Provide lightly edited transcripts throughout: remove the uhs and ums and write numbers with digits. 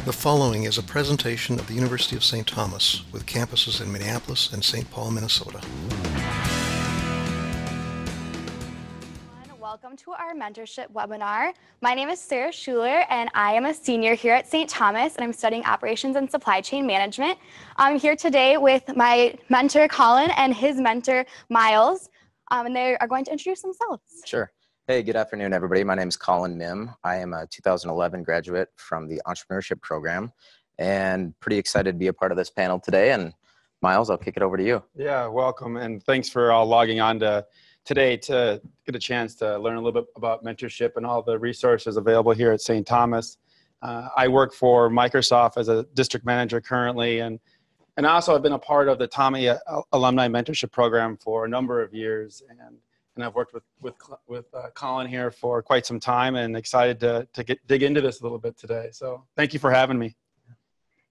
The following is a presentation of the University of St. Thomas with campuses in Minneapolis and St. Paul, Minnesota. Welcome to our mentorship webinar. My name is Sarah Schuler and I am a senior here at St. Thomas and I'm studying operations and supply chain management. I'm here today with my mentor Colin and his mentor Miles, and they are going to introduce themselves. Sure. Hey, good afternoon, everybody. My name is Colin Mihm. I am a 2011 graduate from the entrepreneurship program and pretty excited to be a part of this panel today. And Miles, I'll kick it over to you. Yeah, welcome. And thanks for all logging on today to get a chance to learn a little bit about mentorship and all the resources available here at St. Thomas. I work for Microsoft as a district manager currently, and also I've been a part of the Tommy Alumni Mentorship Program for a number of years. And I've worked with Colin here for quite some time and excited to dig into this a little bit today. So thank you for having me.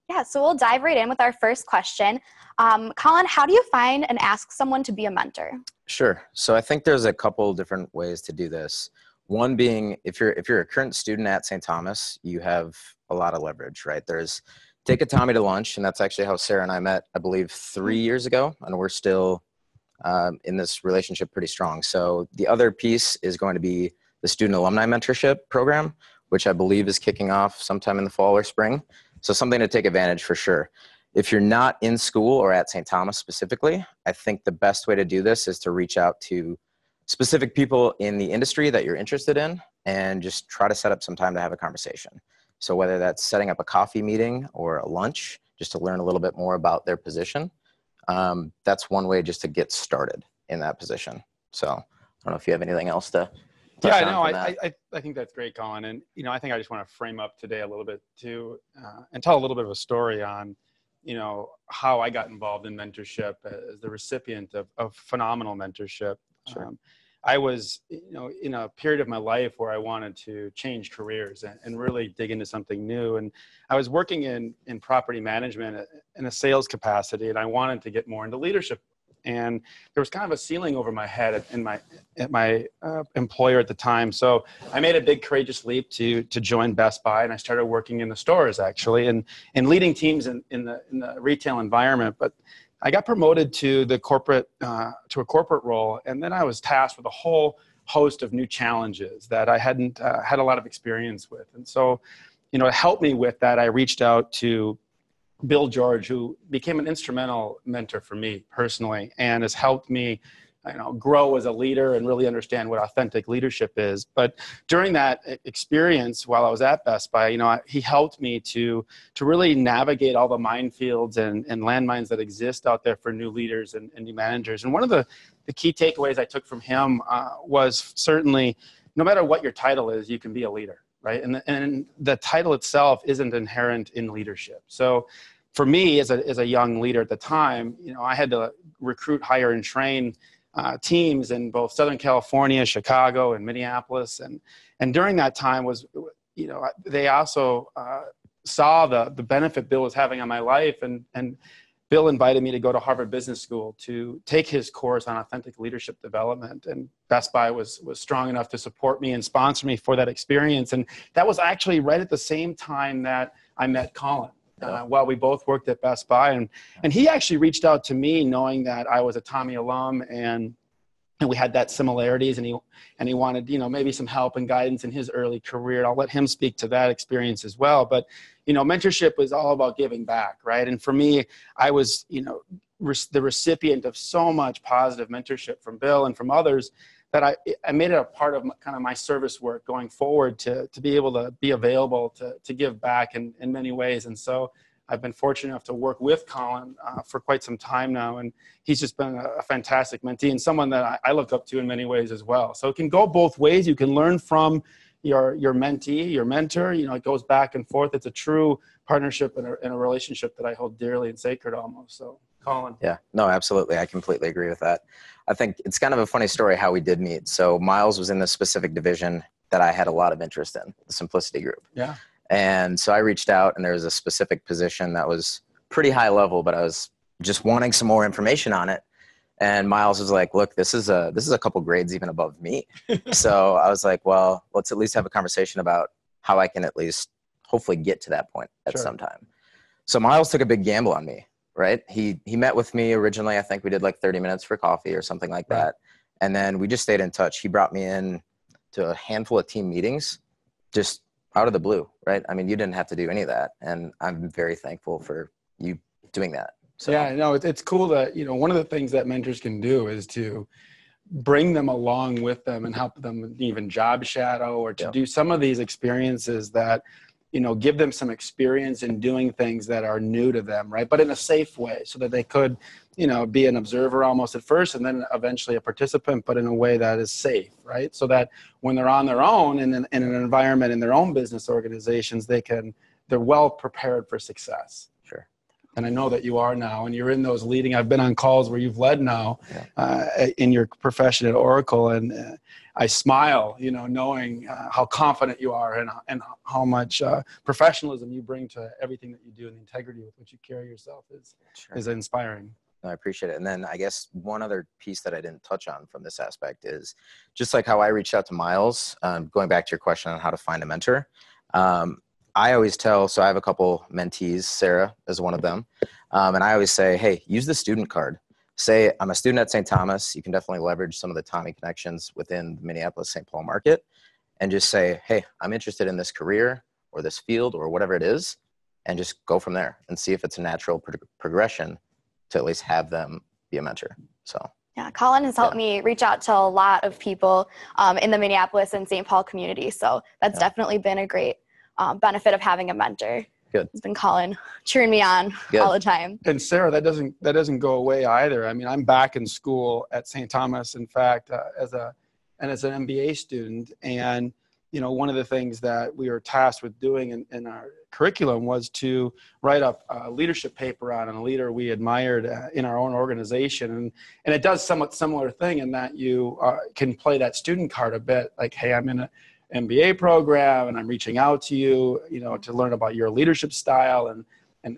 Yeah, so we'll dive right in with our first question. Colin, how do you find and ask someone to be a mentor? Sure. So I think there's a couple different ways to do this. One being, if you're a current student at St. Thomas, you have a lot of leverage, right? There's take a Tommy to lunch, and that's actually how Sarah and I met, I believe, 3 years ago, and we're still in this relationship pretty strong. So the other piece is going to be the student-alumni mentorship program, which I believe is kicking off sometime in the fall or spring. So something to take advantage for sure. If you're not in school or at St. Thomas specifically, I think the best way to do this is to reach out to specific people in the industry that you're interested in and just try to set up some time to have a conversation. So whether that's setting up a coffee meeting or a lunch, just to learn a little bit more about their position, that's one way just to get started in that position. So I don't know if you have anything else to Yeah, no, I think that's great, Colin. And, I think I just want to frame up today a little bit too, and tell a little bit of a story on, how I got involved in mentorship as the recipient of phenomenal mentorship. Sure. I was, in a period of my life where I wanted to change careers and really dig into something new. And I was working in property management in a sales capacity, and I wanted to get more into leadership. And there was kind of a ceiling over my head at my employer at the time. So I made a big courageous leap to join Best Buy, and I started working in the stores actually, and leading teams in the retail environment. But I got promoted to the corporate to a corporate role, and then I was tasked with a whole host of new challenges that I hadn't had a lot of experience with. And so, to help me with that, I reached out to Bill George, who became an instrumental mentor for me personally and has helped me grow as a leader and really understand what authentic leadership is. But during that experience while I was at Best Buy, he helped me to really navigate all the minefields and landmines that exist out there for new leaders and new managers. And one of the key takeaways I took from him was certainly, no matter what your title is, you can be a leader. Right. And the title itself isn't inherent in leadership. So for me as a young leader at the time, I had to recruit, hire, and train teams in both Southern California, Chicago, and Minneapolis. And during that time they also saw the benefit Bill was having on my life. And Bill invited me to go to Harvard Business School to take his course on authentic leadership development. And Best Buy was strong enough to support me and sponsor me for that experience. And that was actually right at the same time that I met Colin while we both worked at Best Buy. And he actually reached out to me knowing that I was a Tommy alum and we had that similarities, and he wanted, maybe some help and guidance in his early career. I'll let him speak to that experience as well. But, mentorship is all about giving back, right? And for me, I was, the recipient of so much positive mentorship from Bill and from others that I made it a part of my service work going forward to be able to be available to give back in many ways. And so I've been fortunate enough to work with Colin for quite some time now, and he's just been a fantastic mentee and someone that I look up to in many ways as well. So it can go both ways. You can learn from your mentee, your mentor. It goes back and forth. It's a true partnership and a relationship that I hold dearly and sacred almost. So, Colin. Yeah, no, absolutely. I completely agree with that. I think it's kind of a funny story how we did meet. So Miles was in this specific division that I had a lot of interest in, the Simplicity Group. Yeah. And so I reached out, and there was a specific position that was pretty high level, but I was just wanting some more information on it. And Miles was like, look, this is a couple grades even above me. So I was like, well, let's at least have a conversation about how I can at least hopefully get to that point at Sure. some time. So Miles took a big gamble on me, right? He met with me originally. I think we did like 30 minutes for coffee or something like that. And then we just stayed in touch. He brought me in to a handful of team meetings just out of the blue, right? I mean, you didn't have to do any of that. And I'm very thankful for you doing that. So Yeah, no, it's cool that, you know, one of the things that mentors can do is to bring them along with them and help them even job shadow or to do some of these experiences that, you know, give them some experience in doing things that are new to them, right? But in a safe way so that they could, you know, be an observer almost at first and then eventually a participant, but in a way that is safe, right? So that when they're on their own in an environment in their own business organizations, they're well prepared for success. Sure. And I know that you are now, and you're in those leading. I've been on calls where you've led now in your profession at Oracle, and I smile, you know, knowing how confident you are and how much professionalism you bring to everything that you do, and the integrity with which you carry yourself is inspiring. I appreciate it. And then I guess one other piece that I didn't touch on from this aspect is just like how I reached out to Miles, going back to your question on how to find a mentor. I always tell, so I have a couple mentees, Sarah is one of them. And I always say, hey, use the student card. Say, I'm a student at St. Thomas. You can definitely leverage some of the Tommy connections within the Minneapolis-St. Paul market and just say, hey, I'm interested in this career or this field or whatever it is, and just go from there and see if it's a natural progression to at least have them be a mentor. So. Yeah, Colin has helped me reach out to a lot of people in the Minneapolis and St. Paul community. So that's definitely been a great benefit of having a mentor. Good. It's been Colin cheering me on all the time. And Sarah, that doesn't go away either. I mean, I'm back in school at St. Thomas, in fact, as an MBA student. And, you know, one of the things that we were tasked with doing in our curriculum was to write up a leadership paper on a leader we admired in our own organization. And it does somewhat similar thing in that you can play that student card a bit, like, hey, I'm in an MBA program and I'm reaching out to you, you know, to learn about your leadership style and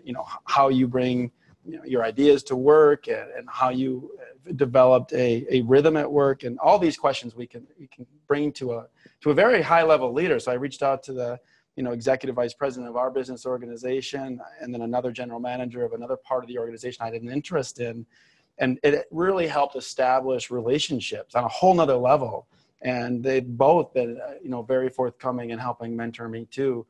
you know, how you bring, you know, your ideas to work and how you developed a rhythm at work, and all these questions we can bring to a very high level leader. So I reached out to the, you know, executive vice president of our business organization, and then another general manager of another part of the organization I had an interest in. And it really helped establish relationships on a whole nother level. And they've both been, you know, very forthcoming in helping mentor me too,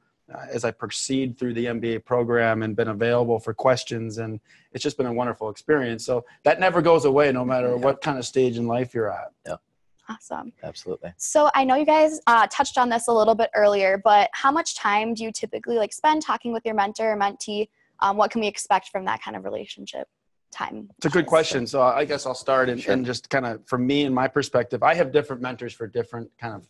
as I proceed through the MBA program and been available for questions. And it's just been a wonderful experience. So that never goes away, no matter what kind of stage in life you're at. Yeah. Awesome. Absolutely. So I know you guys touched on this a little bit earlier, but how much time do you typically spend talking with your mentor or mentee? What can we expect from that kind of relationship? Time. It's a good question. So I guess I'll start and just kind of, from me and my perspective, I have different mentors for different kind of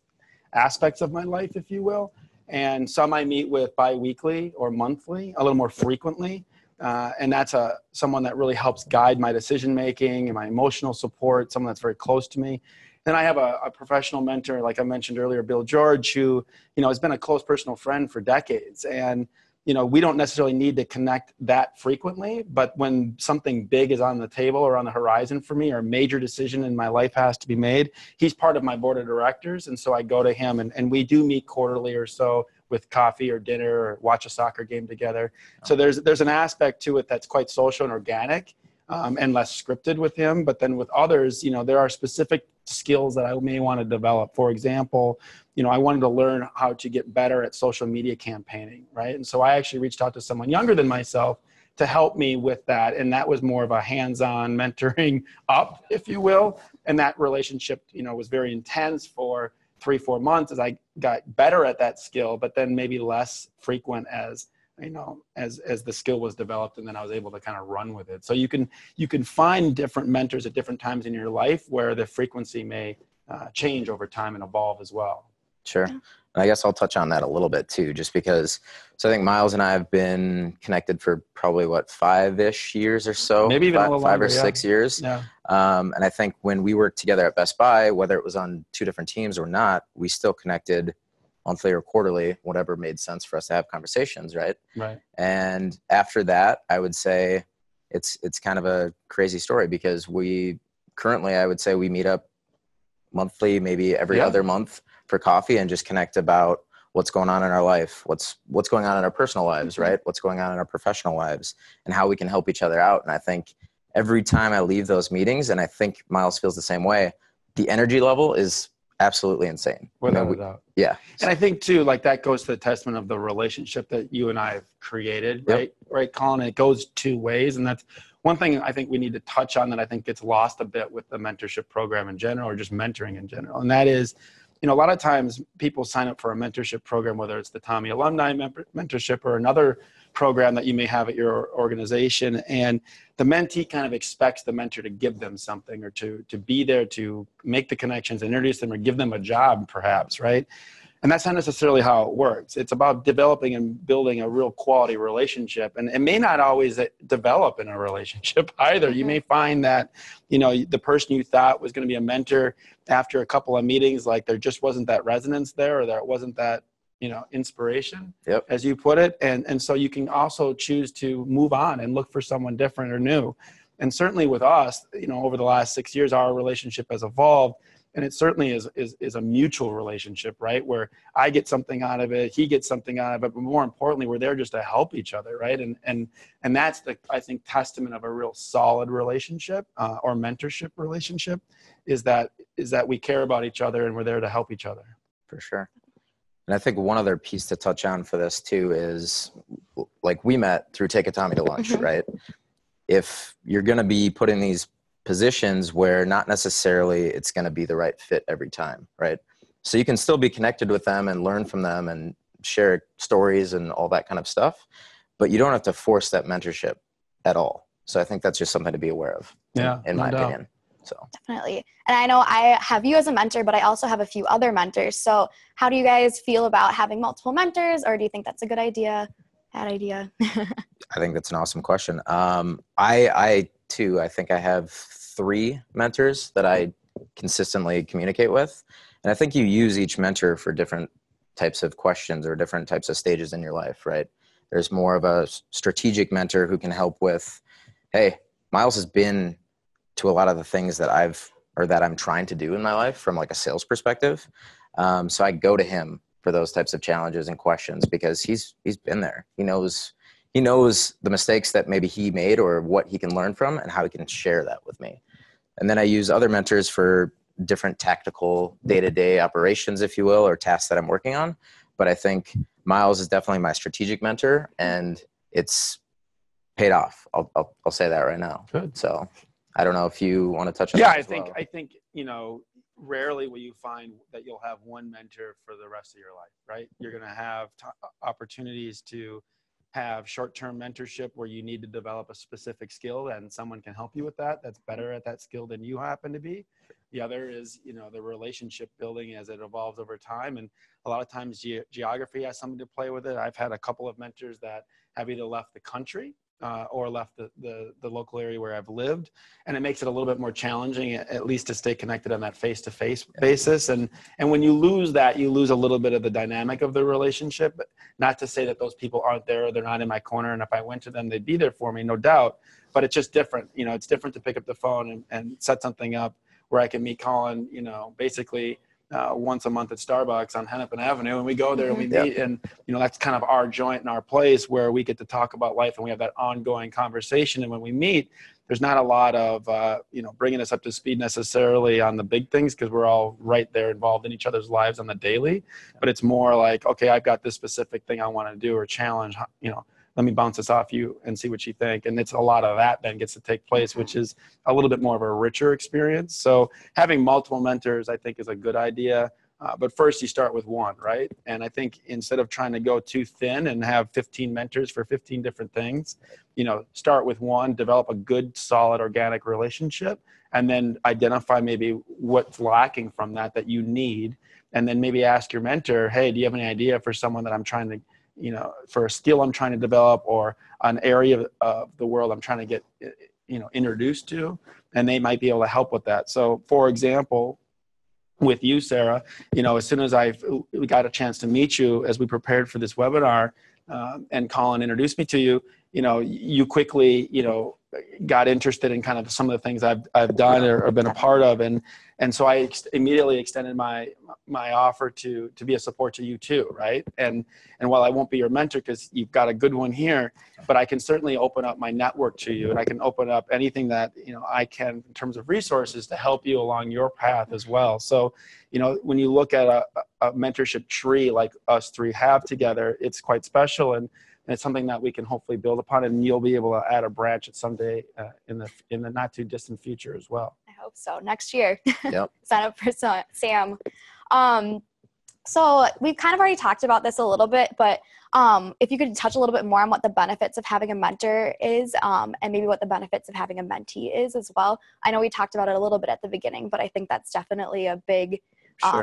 aspects of my life, if you will. And some I meet with bi-weekly or monthly, a little more frequently. And that's someone that really helps guide my decision-making and my emotional support, someone that's very close to me. Then I have a professional mentor, like I mentioned earlier, Bill George, who, you know, has been a close personal friend for decades. And you know, we don't necessarily need to connect that frequently, but when something big is on the table or on the horizon for me, or a major decision in my life has to be made, he's part of my board of directors. And so I go to him and we do meet quarterly or so with coffee or dinner or watch a soccer game together. So there's an aspect to it that's quite social and organic and less scripted with him. But then with others, you know, there are specific skills that I may want to develop. For example, you know, I wanted to learn how to get better at social media campaigning, right? And so I actually reached out to someone younger than myself to help me with that. And that was more of a hands-on mentoring up, if you will. And that relationship, you know, was very intense for 3-4 months as I got better at that skill, but then maybe less frequent as, you know, as the skill was developed, and then I was able to kind of run with it. So you can find different mentors at different times in your life where the frequency may change over time and evolve as well. Sure. And I guess I'll touch on that a little bit too, just because, so I think Miles and I have been connected for probably 5-ish years or so, maybe even a little 5 longer, or 6 years. Yeah. And I think when we worked together at Best Buy, whether it was on 2 different teams or not, we still connected monthly or quarterly, whatever made sense for us to have conversations. Right. Right. And after that, I would say it's kind of a crazy story, because we currently, I would say we meet up monthly, maybe every other month for coffee, and just connect about what's going on in our life, what's going on in our personal lives, right? What's going on in our professional lives, and how we can help each other out. And I think every time I leave those meetings, and I think Miles feels the same way, the energy level is absolutely insane. Without a doubt. Yeah. And I think too, like that goes to the testament of the relationship that you and I have created, right? Yep. Right, Colin? It goes two ways. And that's one thing I think we need to touch on that I think gets lost a bit with the mentorship program in general, or just mentoring in general. And that is, a lot of times people sign up for a mentorship program, whether it's the Tommy Alumni mentorship or another program that you may have at your organization. And the mentee kind of expects the mentor to give them something, or to be there to make the connections, introduce them, or give them a job perhaps, right? And that's not necessarily how it works. It's about developing and building a real quality relationship. And it may not always develop in a relationship either. You may find that, the person you thought was going to be a mentor, after a couple of meetings, like there just wasn't that resonance there, or there wasn't that, inspiration, as you put it. And so you can also choose to move on and look for someone different or new. And certainly with us, over the last 6 years, our relationship has evolved. And it certainly is a mutual relationship, right? Where I get something out of it, he gets something out of it, but more importantly, we're there just to help each other, right? And that's I think, testament of a real solid relationship, or mentorship relationship, is that we care about each other and we're there to help each other. For sure. And I think one other piece to touch on for this too is, like, we met through Take a Tommy to Lunch, right? If you're going to be put in these positions where not necessarily it's going to be the right fit every time, right? So you can still be connected with them and learn from them and share stories and all that kind of stuff, but you don't have to force that mentorship at all. So I think that's just something to be aware of, in my opinion. So definitely. And I know I have you as a mentor, but I also have a few other mentors. So how do you guys feel about having multiple mentors, or do you think that's a good idea, bad idea? I think that's an awesome question. I think I have 3 mentors that I consistently communicate with. And I think you use each mentor for different types of questions or different types of stages in your life, right? There's more of a strategic mentor who can help with, hey, Miles has been to a lot of the things that I'm trying to do in my life from like a sales perspective. So I go to him for those types of challenges and questions because he's been there. He knows the mistakes that maybe he made or what he can learn from and how he can share that with me. And then I use other mentors for different tactical day-to-day operations, if you will, or tasks that I'm working on. But I think Miles is definitely my strategic mentor, and it's paid off. I'll say that right now. Good. So I don't know if you want to touch on that. Yeah, I think, rarely will you find that you'll have one mentor for the rest of your life, right? You're going to have opportunities to have short-term mentorship where you need to develop a specific skill and someone can help you with that. That's better at that skill than you happen to be. The other is, the relationship building as it evolves over time. And a lot of times geography has something to play with it. I've had a couple of mentors that have either left the country or left the local area where I've lived. And it makes it a little bit more challenging, at least to stay connected on that face-to-face basis. And when you lose that, you lose a little bit of the dynamic of the relationship. But not to say that those people aren't there, they're not in my corner. And if I went to them, they'd be there for me, no doubt. But it's just different. It's different to pick up the phone and set something up where I can meet Colin, basically once a month at Starbucks on Hennepin Avenue, and we go there and we meet, and that's kind of our joint and our place where we get to talk about life and we have that ongoing conversation. And when we meet, there's not a lot of bringing us up to speed necessarily on the big things, because we're all right there involved in each other's lives on the daily. But it's more like, okay, I've got this specific thing I want to do or challenge, let me bounce this off you and see what you think. And it's a lot of that then gets to take place, which is a little bit more of a richer experience. So having multiple mentors, I think, is a good idea. But first you start with one, right? And I think instead of trying to go too thin and have 15 mentors for 15 different things, start with one, develop a good, solid, organic relationship, and then identify maybe what's lacking from that you need. And then maybe ask your mentor, hey, do you have any idea for someone that I'm trying to, for a skill I'm trying to develop, or an area of the world I'm trying to get, introduced to, and they might be able to help with that. So for example, with you, Sarah, as soon as we got a chance to meet you as we prepared for this webinar, and Colin introduced me to you, you quickly, got interested in kind of some of the things I've done or been a part of. And so I immediately extended my offer to be a support to you too. Right. And while I won't be your mentor because you've got a good one here, but I can certainly open up my network to you, and I can open up anything that, I can in terms of resources to help you along your path as well. So, when you look at a mentorship tree like us three have together, it's quite special. And it's something that we can hopefully build upon, and you'll be able to add a branch at someday in the not too distant future as well. I hope so. Next year. Yep. Sign up for Sam. So we've kind of already talked about this a little bit, but if you could touch a little bit more on what the benefits of having a mentor is, and maybe what the benefits of having a mentee is as well. I know we talked about it a little bit at the beginning, but I think that's definitely a big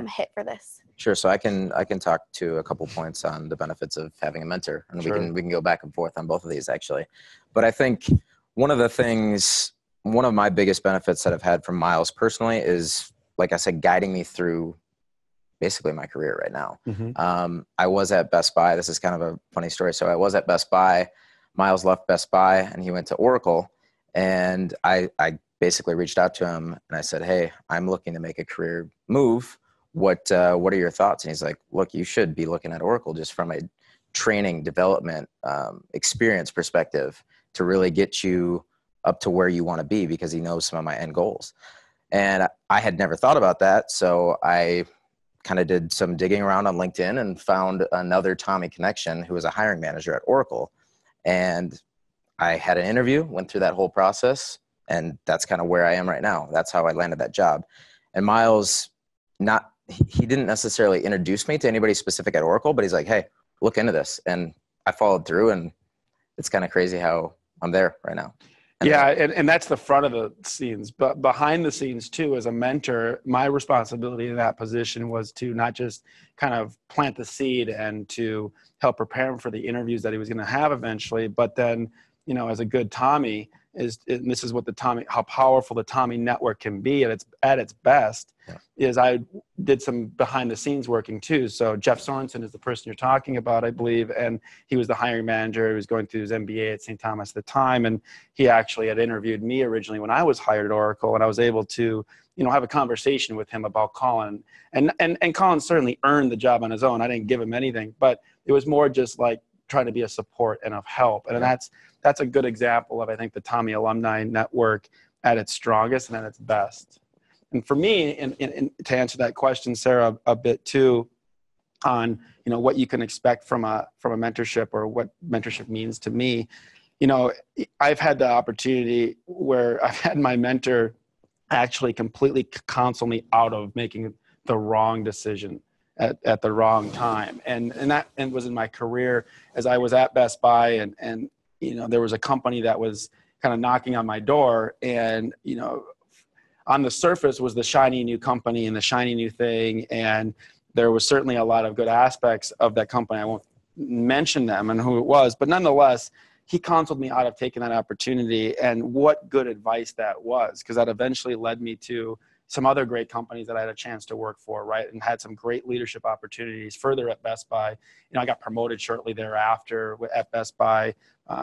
hit for this. Sure. So I can talk to a couple points on the benefits of having a mentor, and Sure. we can go back and forth on both of these actually. But I think one of my biggest benefits that I've had from Miles personally is, like I said, guiding me through basically my career right now. Mm-hmm. I was at Best Buy. This is kind of a funny story. So I was at Best Buy. Miles left Best Buy and he went to Oracle, and I basically reached out to him and I said, "Hey, I'm looking to make a career move. What are your thoughts?" And he's like, "Look, you should be looking at Oracle just from a training, development, experience perspective to really get you up to where you want to be," because he knows some of my end goals. And I had never thought about that. So I kind of did some digging around on LinkedIn and found another Tommy connection who was a hiring manager at Oracle. And I had an interview, went through that whole process, and that's kind of where I am right now. That's how I landed that job. And Miles, he didn't necessarily introduce me to anybody specific at Oracle, but he's like, "Hey, look into this." And I followed through, and it's kind of crazy how I'm there right now. And that's the front of the scenes, but behind the scenes too, as a mentor, my responsibility in that position was to not just kind of plant the seed and to help prepare him for the interviews that he was going to have eventually, but then, as a good Tommy and this is what how powerful the Tommy network can be at its best, is I did some behind the scenes working too. So Jeff Sorensen is the person you're talking about, I believe. And he was the hiring manager. He was going through his MBA at St. Thomas at the time. And he actually had interviewed me originally when I was hired at Oracle, and I was able to, have a conversation with him about Colin. And Colin certainly earned the job on his own. I didn't give him anything, but it was more just like trying to be a support and of help. And that's a good example of, I think, the Tommy alumni network at its strongest and at its best. And for me, and to answer that question, Sarah, a bit too, on what you can expect from a mentorship, or what mentorship means to me, I've had the opportunity where I've had my mentor actually completely counsel me out of making the wrong decision at the wrong time, and that was in my career as I was at Best Buy, and there was a company that was kind of knocking on my door, and on the surface was the shiny new company and the shiny new thing. And there was certainly a lot of good aspects of that company. I won't mention them and who it was, but nonetheless, he counseled me out of taking that opportunity, and what good advice that was, because that eventually led me to some other great companies that I had a chance to work for, right? And had some great leadership opportunities further at Best Buy. I got promoted shortly thereafter at Best Buy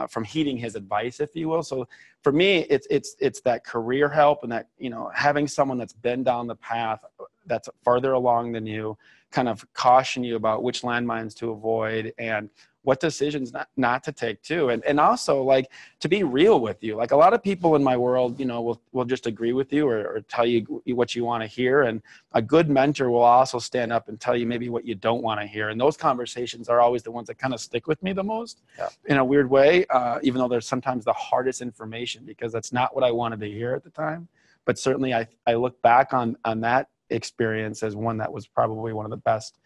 from heeding his advice, if you will. So for me, it's that career help, and that, having someone that's been down the path that's farther along than you, kind of caution you about which landmines to avoid and what decisions not to take too. And also, like, to be real with you. Like, a lot of people in my world, will just agree with you or tell you what you want to hear. And a good mentor will also stand up and tell you maybe what you don't want to hear. And those conversations are always the ones that kind of stick with me the most, in a weird way, even though they're sometimes the hardest information, because that's not what I wanted to hear at the time. But certainly I look back on that experience as one that was probably one of the best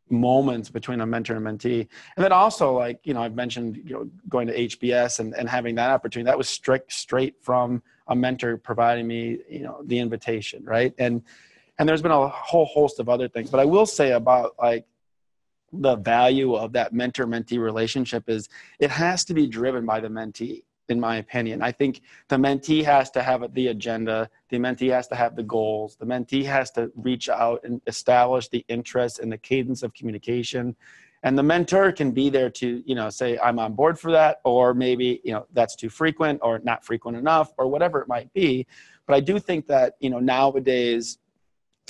moments between a mentor and mentee. And then also, like, I've mentioned, going to HBS and having that opportunity, that was straight from a mentor providing me, the invitation. Right. And there's been a whole host of other things, but I will say about, like, the value of that mentor-mentee relationship is it has to be driven by the mentee. In my opinion, I think the mentee has to have the agenda. The mentee has to have the goals. The mentee has to reach out and establish the interest and the cadence of communication. And the mentor can be there to, say, I'm on board for that, or maybe, that's too frequent or not frequent enough or whatever it might be. But I do think that, nowadays,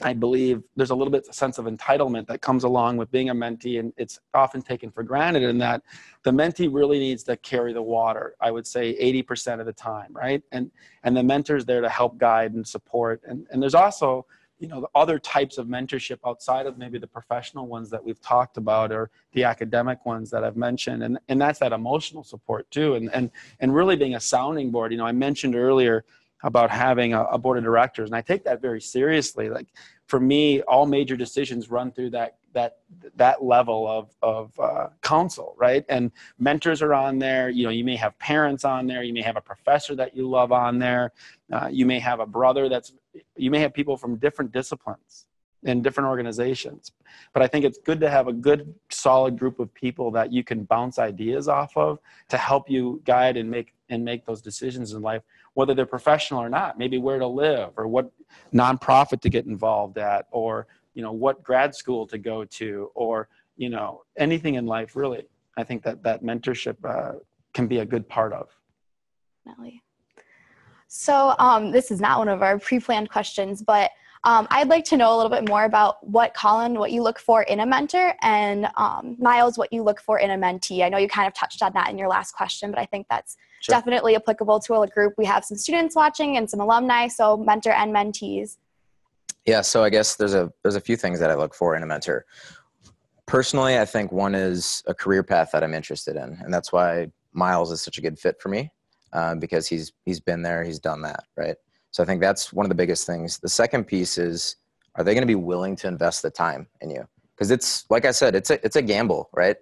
I believe there's a little bit of a sense of entitlement that comes along with being a mentee, and it's often taken for granted in that the mentee really needs to carry the water, I would say 80% of the time, right? And the mentor's there to help guide and support. And there's also, the other types of mentorship outside of maybe the professional ones that we've talked about or the academic ones that I've mentioned. And that's that emotional support too. And really being a sounding board. I mentioned earlier about having a board of directors, and I take that very seriously. Like for me, all major decisions run through that level of counsel, right? And mentors are on there. You may have parents on there. You may have a professor that you love on there. You may have a brother you may have people from different disciplines in different organizations. But I think it's good to have a good, solid group of people that you can bounce ideas off of to help you guide and make those decisions in life, whether they're professional or not, maybe where to live or what nonprofit to get involved at, or, what grad school to go to, or, anything in life, really. I think that mentorship can be a good part of. Definitely. So this is not one of our pre-planned questions, but I'd like to know a little bit more about Colin, what you look for in a mentor, and Miles, what you look for in a mentee. I know you kind of touched on that in your last question, but I think that's definitely applicable to a group. We have some students watching and some alumni, so mentor and mentees. Yeah, so I guess there's a few things that I look for in a mentor. Personally, I think one is a career path that I'm interested in, and that's why Miles is such a good fit for me, because he's been there, he's done that, right? So I think that's one of the biggest things. The second piece is, are they going to be willing to invest the time in you? Because it's, like I said, it's a gamble, right?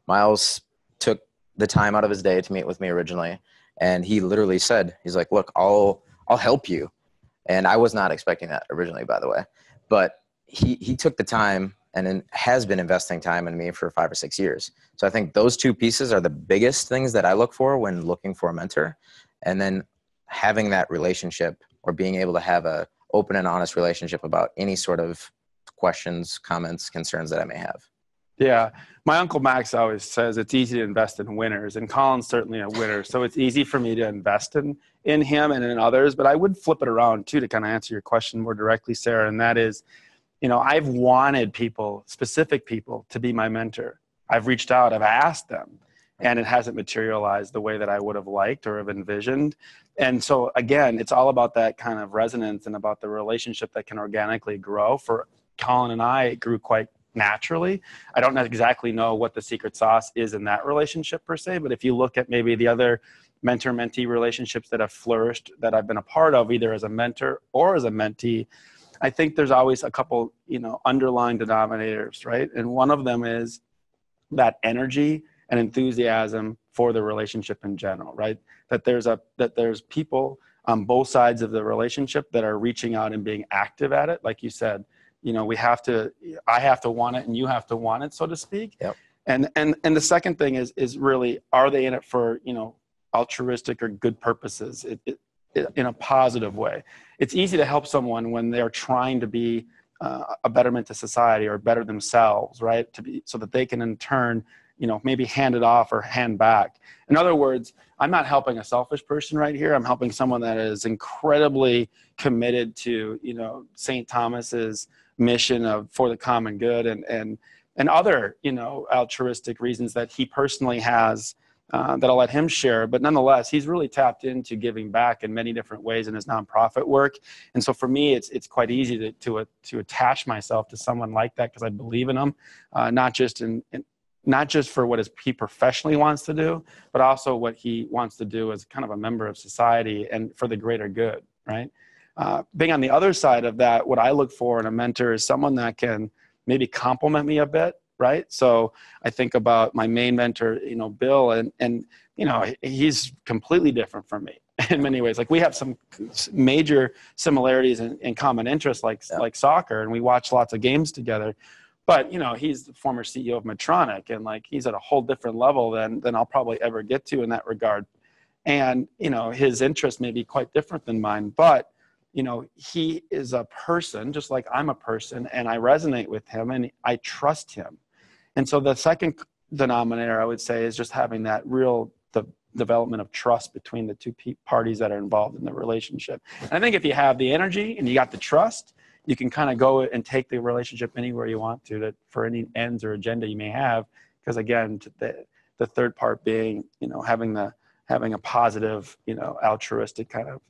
Miles took the time out of his day to meet with me originally, and he literally said, he's like, look, I'll help you. And I was not expecting that originally, by the way, but he took the time and has been investing time in me for 5 or 6 years. So I think those two pieces are the biggest things that I look for when looking for a mentor. And then having that relationship, or being able to have a open and honest relationship about any sort of questions, comments, concerns that I may have. Yeah. My Uncle Max always says it's easy to invest in winners, and Colin's certainly a winner. So it's easy for me to invest in him and in others, but I would flip it around too, to kind of answer your question more directly, Sarah. And that is, I've wanted specific people to be my mentor. I've reached out, I've asked them, and it hasn't materialized the way that I would have liked or have envisioned. And so again, it's all about that kind of resonance and about the relationship that can organically grow. For Colin and I, it grew quite naturally. I don't exactly know what the secret sauce is in that relationship per se, but if you look at maybe the other mentor-mentee relationships that have flourished that I've been a part of, either as a mentor or as a mentee, I think there's always a couple, underlying denominators, right? And one of them is that energy and enthusiasm for the relationship in general, right? That there's people on both sides of the relationship that are reaching out and being active at it. Like you said, I have to want it and you have to want it, so to speak. Yep. And the second thing is really, are they in it for, altruistic or good purposes in a positive way? It's easy to help someone when they're trying to be a betterment to society or better themselves, right? So that they can in turn, maybe hand it off or hand back. In other words, I'm not helping a selfish person right here. I'm helping someone that is incredibly committed to, St. Thomas's mission of for the common good and other, altruistic reasons that he personally has that I'll let him share. But nonetheless, he's really tapped into giving back in many different ways in his nonprofit work. And so for me, it's quite easy to attach myself to someone like that, because I believe in him, not just for what he professionally wants to do, but also what he wants to do as kind of a member of society and for the greater good, right? Being on the other side of that, what I look for in a mentor is someone that can maybe compliment me a bit, right? So I think about my main mentor, Bill, and he's completely different from me in many ways. Like we have some major similarities and common interests, like soccer, and we watch lots of games together. But, he's the former CEO of Medtronic, and he's at a whole different level than I'll probably ever get to in that regard. And, his interests may be quite different than mine, but, he is a person just like I'm a person, and I resonate with him and I trust him. And so the second denominator, I would say, is just having that real development of trust between the two parties that are involved in the relationship. And I think if you have the energy and you got the trust, you can kind of go and take the relationship anywhere you want to, that for any ends or agenda you may have. Because again, the third part being, having a positive, altruistic kind of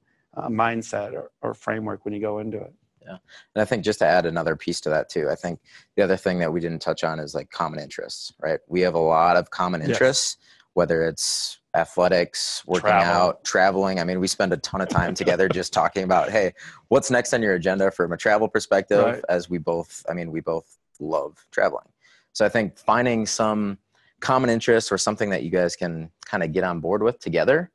mindset or framework when you go into it. Yeah. And I think just to add another piece to that too, I think the other thing that we didn't touch on is like common interests, right? We have a lot of common interests, whether it's athletics, working out, traveling. I mean, we spend a ton of time together just talking about, hey, what's next on your agenda from a travel perspective, as we both love traveling. So I think finding some common interests or something that you guys can kind of get on board with together,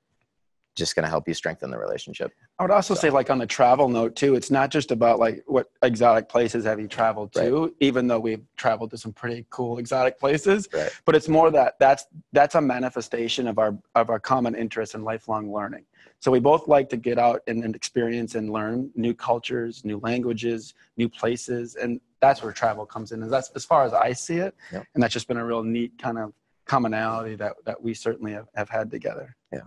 just going to help you strengthen the relationship. I would also say, like, on the travel note too, it's not just about like what exotic places have you traveled to, even though we've traveled to some pretty cool exotic places, but it's more that's a manifestation of our common interest in lifelong learning. So we both like to get out and experience and learn new cultures, new languages, new places. And that's where travel comes in. And that's as far as I see it. Yep. And that's just been a real neat kind of commonality that we certainly have had together. Yeah.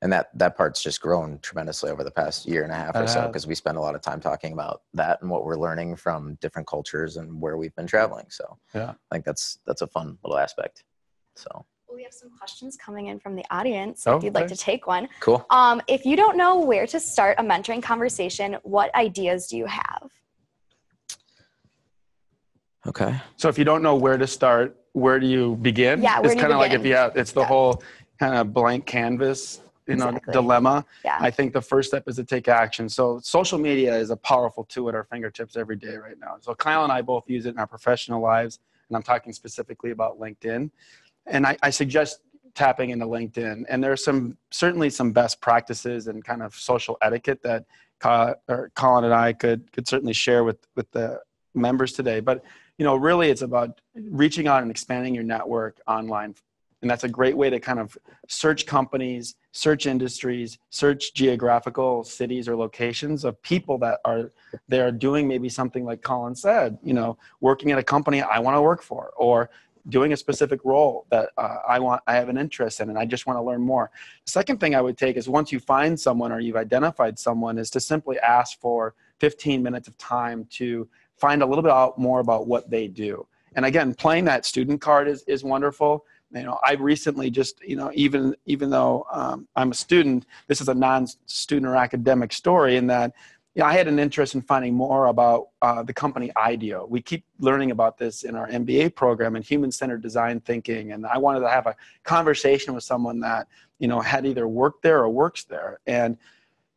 And that part's just grown tremendously over the past year and a half or so, because we spend a lot of time talking about that and what we're learning from different cultures and where we've been traveling. So I think that's a fun little aspect. So we have some questions coming in from the audience. If you'd like to take one. Cool. If you don't know where to start a mentoring conversation, what ideas do you have? Okay. So if you don't know where to start, where do you begin? Yeah, it's kind of like it's the whole kind of blank canvas, dilemma. Yeah. I think the first step is to take action. So social media is a powerful tool at our fingertips every day right now. So Kyle and I both use it in our professional lives, and I'm talking specifically about LinkedIn. And I suggest tapping into LinkedIn. And there's certainly some best practices and kind of social etiquette that Colin and I could certainly share with the members today. But really it's about reaching out and expanding your network online. And that's a great way to kind of search companies, search industries, search geographical cities or locations of people that are doing maybe something like Colin said, working at a company I want to work for, or doing a specific role that I have an interest in, and I just want to learn more. The second thing I would take is, once you find someone or you've identified someone, is to simply ask for 15 minutes of time to find a little bit more about what they do. And again, playing that student card is wonderful. I recently just, even though I'm a student, this is a non-student or academic story, in that I had an interest in finding more about the company IDEO. We keep learning about this in our MBA program and human-centered design thinking. And I wanted to have a conversation with someone that, had either worked there or works there. And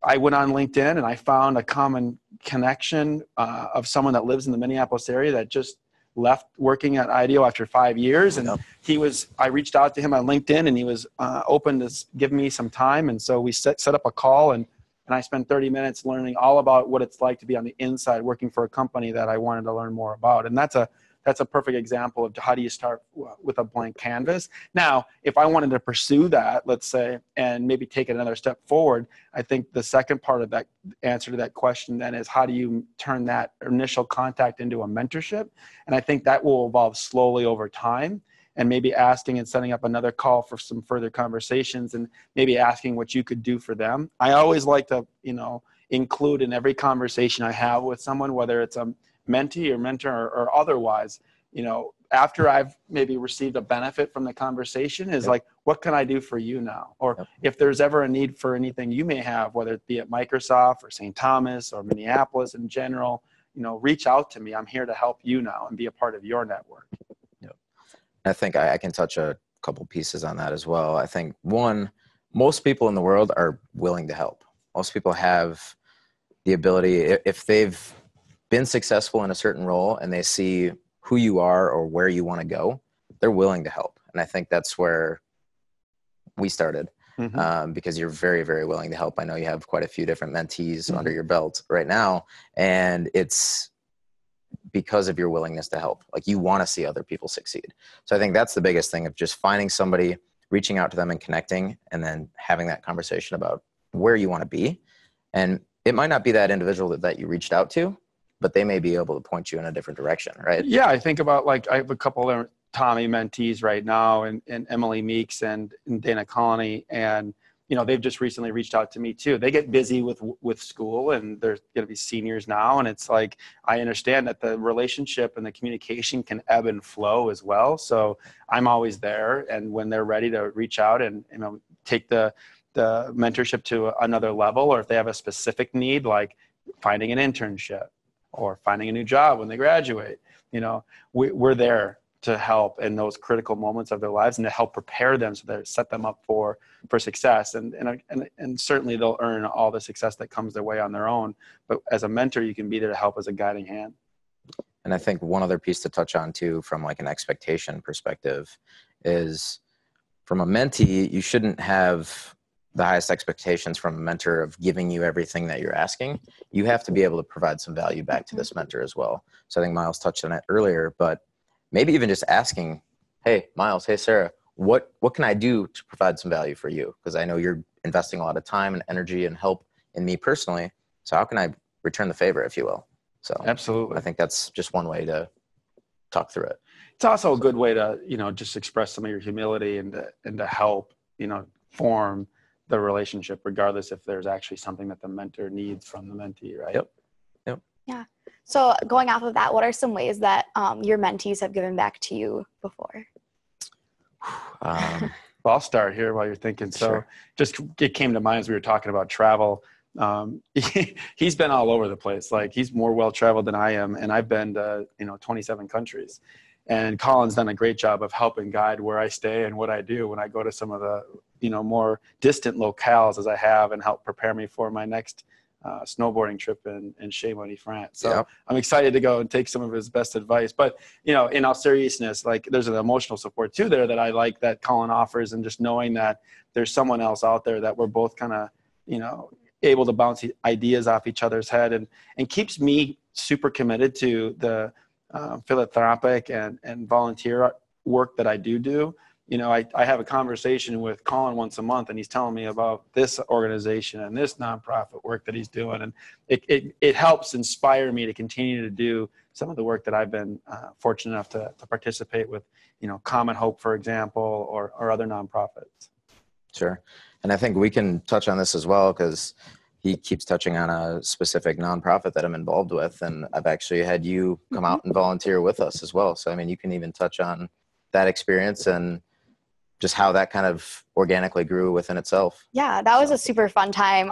I went on LinkedIn and I found a common connection of someone that lives in the Minneapolis area that just left working at IDEO after 5 years. And I reached out to him on LinkedIn, and he was open to give me some time. And so we set up a call, and I spent 30 minutes learning all about what it's like to be on the inside working for a company that I wanted to learn more about. And that's a perfect example of how do you start with a blank canvas. Now, if I wanted to pursue that, let's say, and maybe take it another step forward, I think the second part of that answer to that question then is, how do you turn that initial contact into a mentorship? And I think that will evolve slowly over time, and maybe asking and setting up another call for some further conversations, and maybe asking what you could do for them. I always like to, include in every conversation I have with someone, whether it's a mentee or mentor or otherwise, after I've maybe received a benefit from the conversation, is like, what can I do for you now? Or if there's ever a need for anything you may have, whether it be at Microsoft or St. Thomas or Minneapolis in general, reach out to me. I'm here to help you now and be a part of your network. I think I can touch a couple pieces on that as well. I think, one, most people in the world are willing to help. Most people have the ability, if they've been successful in a certain role and they see who you are or where you want to go, they're willing to help. And I think that's where we started, because you're very, very willing to help. I know you have quite a few different mentees under your belt right now, and it's because of your willingness to help. Like, you want to see other people succeed. So I think that's the biggest thing, of just finding somebody, reaching out to them and connecting, and then having that conversation about where you want to be. And it might not be that individual that you reached out to, but they may be able to point you in a different direction, right? Yeah, I think about, like, I have a couple of Tommy mentees right now, and Emily Meeks and Dana Colony, and they've just recently reached out to me too. They get busy with school, and they're going to be seniors now, and it's like I understand that the relationship and the communication can ebb and flow as well. So I'm always there, and when they're ready to reach out and take the mentorship to another level, or if they have a specific need like finding an internship or finding a new job when they graduate, we're there to help in those critical moments of their lives and to help prepare them so that set them up for success. And certainly they'll earn all the success that comes their way on their own. But as a mentor, you can be there to help as a guiding hand. And I think one other piece to touch on too, from like an expectation perspective, is from a mentee, you shouldn't have the highest expectations from a mentor of giving you everything that you're asking. You have to be able to provide some value back to this mentor as well. So I think Miles touched on it earlier, but maybe even just asking, hey, Miles, hey, Sarah, what can I do to provide some value for you? Because I know you're investing a lot of time and energy and help in me personally. So how can I return the favor, if you will? So absolutely. I think that's just one way to talk through it. It's also a good way to, just express some of your humility and to help, form the relationship, regardless if there's actually something that the mentor needs from the mentee, right? Yep. Yeah. So going off of that, what are some ways that your mentees have given back to you before? Well, I'll start here while you're thinking. So Sure. just it came to mind as we were talking about travel. He's been all over the place. Like he's more well-traveled than I am. And I've been to, 27 countries. And Colin's done a great job of helping guide where I stay and what I do when I go to some of the, more distant locales as I have, and help prepare me for my next snowboarding trip in Chamonix, France. So Yep. I'm excited to go and take some of his best advice. But, in all seriousness, like there's an emotional support too there that I like that Colin offers, and just knowing that there's someone else out there that we're both kind of, able to bounce ideas off each other's head, and keeps me super committed to the philanthropic and volunteer work that I do. I have a conversation with Colin once a month, and he's telling me about this organization and this nonprofit work that he's doing. And it helps inspire me to continue to do some of the work that I've been fortunate enough to participate with, Common Hope, for example, or other nonprofits. Sure. And I think we can touch on this as well, because he keeps touching on a specific nonprofit that I'm involved with. And I've actually had you come out and volunteer with us as well. So, I mean, you can even touch on that experience and just how that kind of organically grew within itself. Yeah, that was a super fun time.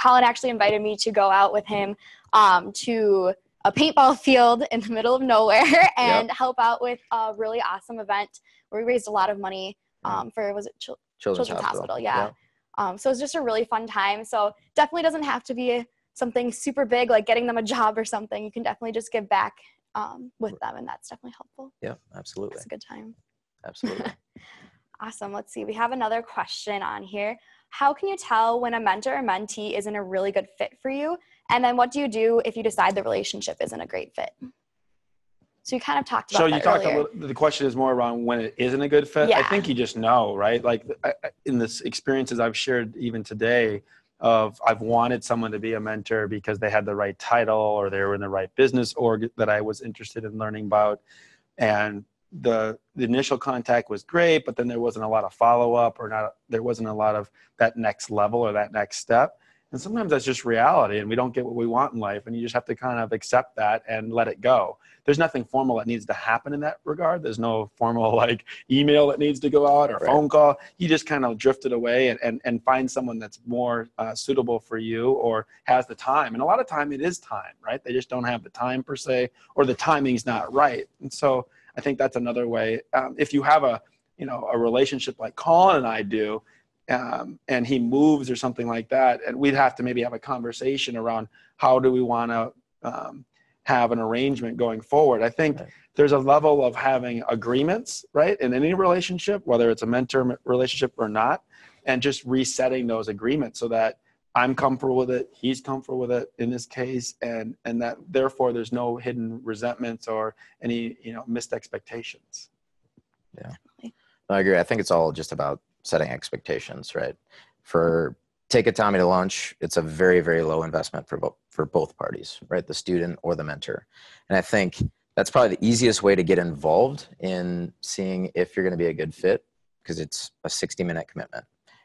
Colin actually invited me to go out with him to a paintball field in the middle of nowhere and help out with a really awesome event where we raised a lot of money for, was it Children's Hospital? Yeah. So it was just a really fun time. So definitely doesn't have to be something super big, like getting them a job or something. You can definitely just give back with them, and that's definitely helpful. Yeah, absolutely. It's a good time. Absolutely. Awesome. Let's see. We have another question on here. How can you tell when a mentor or mentee isn't a really good fit for you? And then what do you do if you decide the relationship isn't a great fit? So you kind of talked about that earlier. The question is more around when it isn't a good fit. Yeah. I think you just know, right? Like in this experiences I've shared even today of I've wanted someone to be a mentor because they had the right title or they were in the right business org that I was interested in learning about. And the initial contact was great, but then there wasn't a lot of follow-up there wasn't a lot of that next level or that next step. And sometimes that's just reality, and we don't get what we want in life, and you just have to kind of accept that and let it go. There's nothing formal that needs to happen in that regard. There's no formal like email that needs to go out or phone call. You just kind of drifted away and find someone that's more suitable for you or has the time. And a lot of time it is time, right? They just don't have the time per se, or the timing's not right. And so I think that's another way. If you have a relationship like Colin and I do, and he moves or something like that, and we'd have to maybe have a conversation around how do we want to have an arrangement going forward. I think there's a level of having agreements, right, in any relationship, whether it's a mentor relationship or not, and just resetting those agreements so that I'm comfortable with it, he's comfortable with it in this case, and that therefore there's no hidden resentments or any missed expectations. Yeah, I agree. I think it's all just about setting expectations, right? Take a Tommy to lunch, it's a very, very low investment for both parties, right? The student or the mentor. And I think that's probably the easiest way to get involved in seeing if you're going to be a good fit, because it's a 60-minute commitment.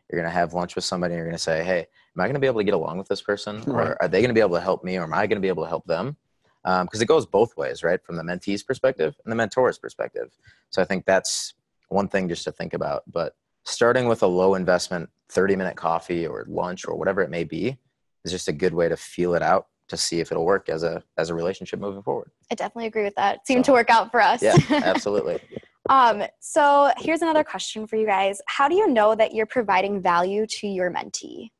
You're going to have lunch with somebody and you're going to say, hey, am I going to be able to get along with this person? Right. Or are they going to be able to help me? Or am I going to be able to help them? Because it goes both ways, right? From the mentee's perspective and the mentor's perspective. So I think that's one thing just to think about. But starting with a low investment 30-minute coffee or lunch or whatever it may be is just a good way to feel it out, to see if it'll work as a relationship moving forward. I definitely agree with that. It seemed to work out for us. Yeah, absolutely. So here's another question for you guys. How do you know that you're providing value to your mentee?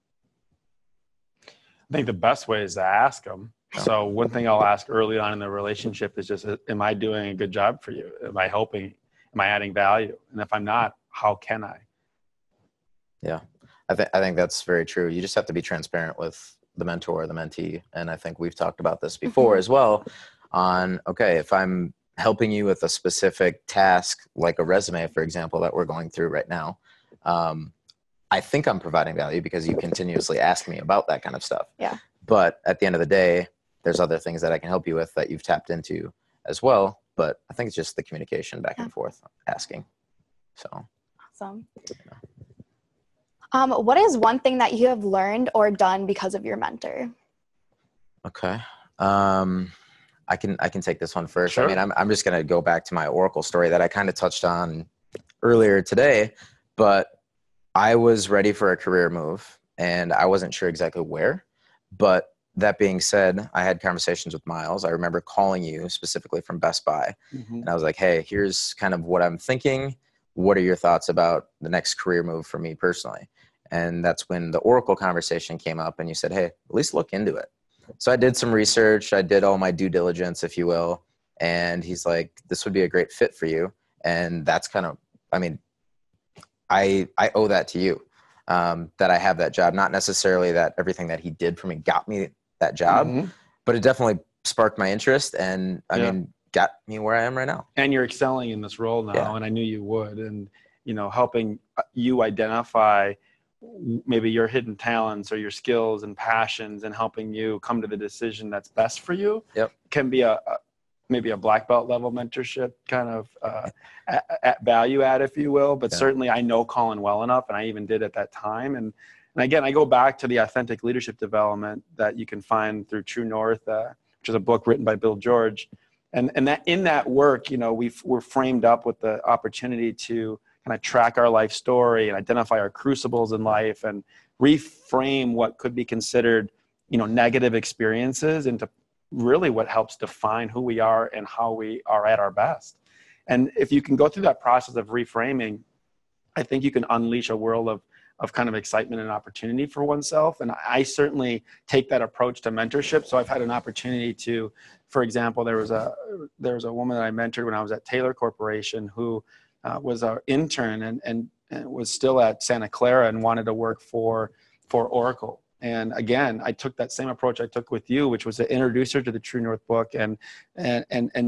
I think the best way is to ask them. So one thing I'll ask early on in the relationship is just, am I doing a good job for you? Am I helping? Am I adding value? And if I'm not, how can I? Yeah, I think that's very true. You just have to be transparent with the mentor or the mentee. And I think we've talked about this before as well on, okay, if I'm helping you with a specific task, like a resume, for example, that we're going through right now, I think I'm providing value because you continuously ask me about that kind of stuff. Yeah. But at the end of the day, there's other things that I can help you with that you've tapped into as well. But I think it's just the communication back and forth, asking. So. Awesome. What is one thing that you have learned or done because of your mentor? Okay. I can take this one first. Sure. I mean, I'm just going to go back to my Oracle story that I kind of touched on earlier today, but I was ready for a career move and I wasn't sure exactly where. But that being said, I had conversations with Miles. I remember calling you specifically from Best Buy. And I was like, hey, here's kind of what I'm thinking. What are your thoughts about the next career move for me personally? And that's when the Oracle conversation came up and you said, hey, at least look into it. So I did some research. I did all my due diligence, if you will. And he's like, this would be a great fit for you. And that's kind of, I mean, I owe that to you, that I have that job. Not necessarily that everything that he did for me got me that job, but it definitely sparked my interest and I mean, got me where I am right now. And you're excelling in this role now, and I knew you would. And, you know, helping you identify maybe your hidden talents or your skills and passions and helping you come to the decision that's best for you can be maybe a black belt level mentorship kind of value add, if you will. But certainly I know Colin well enough, and I even did at that time. And again, I go back to the authentic leadership development that you can find through True North, which is a book written by Bill George. And that in that work, you know, we're framed up with the opportunity to kind of track our life story and identify our crucibles in life and reframe what could be considered, you know, negative experiences into really what helps define who we are and how we are at our best. And if you can go through that process of reframing, I think you can unleash a world of kind of excitement and opportunity for oneself. And I certainly take that approach to mentorship. So I've had an opportunity to, for example, there was a woman that I mentored when I was at Taylor Corporation who was our intern and was still at Santa Clara and wanted to work for Oracle. And again, I took that same approach I took with you, which was to introduce her to the True North book and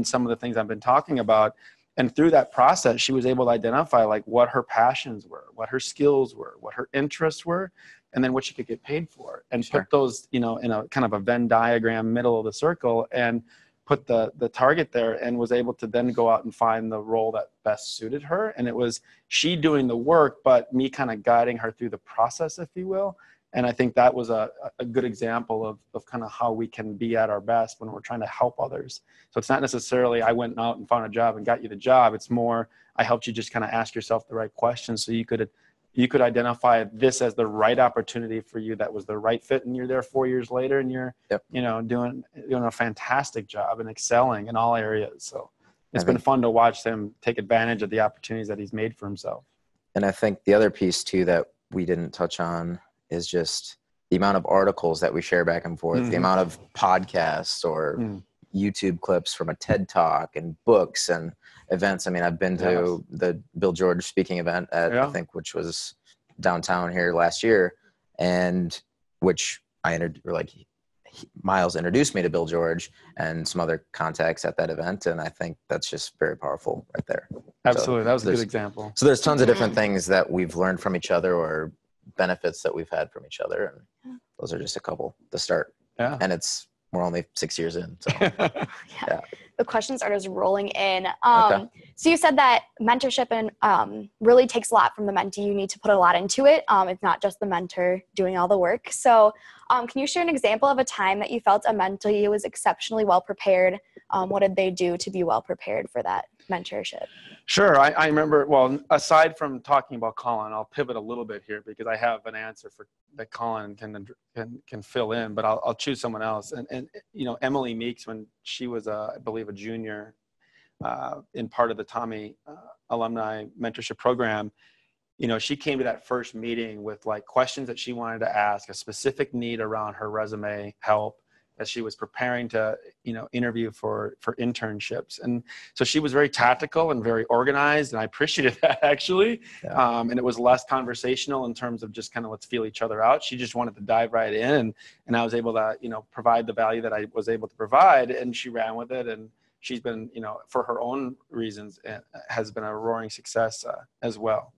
some of the things I've been talking about. And through that process, she was able to identify like what her passions were, what her skills were, what her interests were, and then what she could get paid for, and put those, you know, in a kind of a Venn diagram, middle of the circle, and put the target there, and was able to then go out and find the role that best suited her. And it was she doing the work, but me kind of guiding her through the process, if you will. And I think that was a good example of kind of how we can be at our best when we're trying to help others. So it's not necessarily I went out and found a job and got you the job. It's more I helped you just kind of ask yourself the right questions so you could identify this as the right opportunity for you that was the right fit, and you're there 4 years later and you're you know doing a fantastic job and excelling in all areas. So it's been fun to watch him take advantage of the opportunities that he's made for himself. And I think the other piece too that we didn't touch on is just the amount of articles that we share back and forth, the amount of podcasts or YouTube clips from a TED Talk and books and events. I mean, I've been to the Bill George speaking event at, I think, which was downtown here last year, and which Miles introduced me to Bill George and some other contacts at that event. And I think that's just very powerful right there. Absolutely. That was a good example. So there's tons of different things that we've learned from each other or benefits that we've had from each other. And those are just a couple to start. Yeah. And we're only 6 years in. So the questions are just rolling in. Okay. So you said that mentorship and really takes a lot from the mentee. You need to put a lot into it. It's not just the mentor doing all the work. So can you share an example of a time that you felt a mentee was exceptionally well prepared? What did they do to be well prepared for that mentorship? Sure. I remember, well, aside from talking about Colin, I'll pivot a little bit here because I have an answer for that Colin can fill in, but I'll choose someone else. And you know, Emily Meeks, when she was, I believe, a junior in part of the Tommy alumni mentorship program, you know, she came to that first meeting with like questions that she wanted to ask, a specific need around her resume help, as she was preparing to, you know, interview for internships. And so she was very tactical and very organized, and I appreciated that actually. Yeah. And it was less conversational in terms of just kind of let's feel each other out. She just wanted to dive right in, and I was able to, you know, provide the value that I was able to provide, and she ran with it. And she's been, you know, for her own reasons, has been a roaring success as well.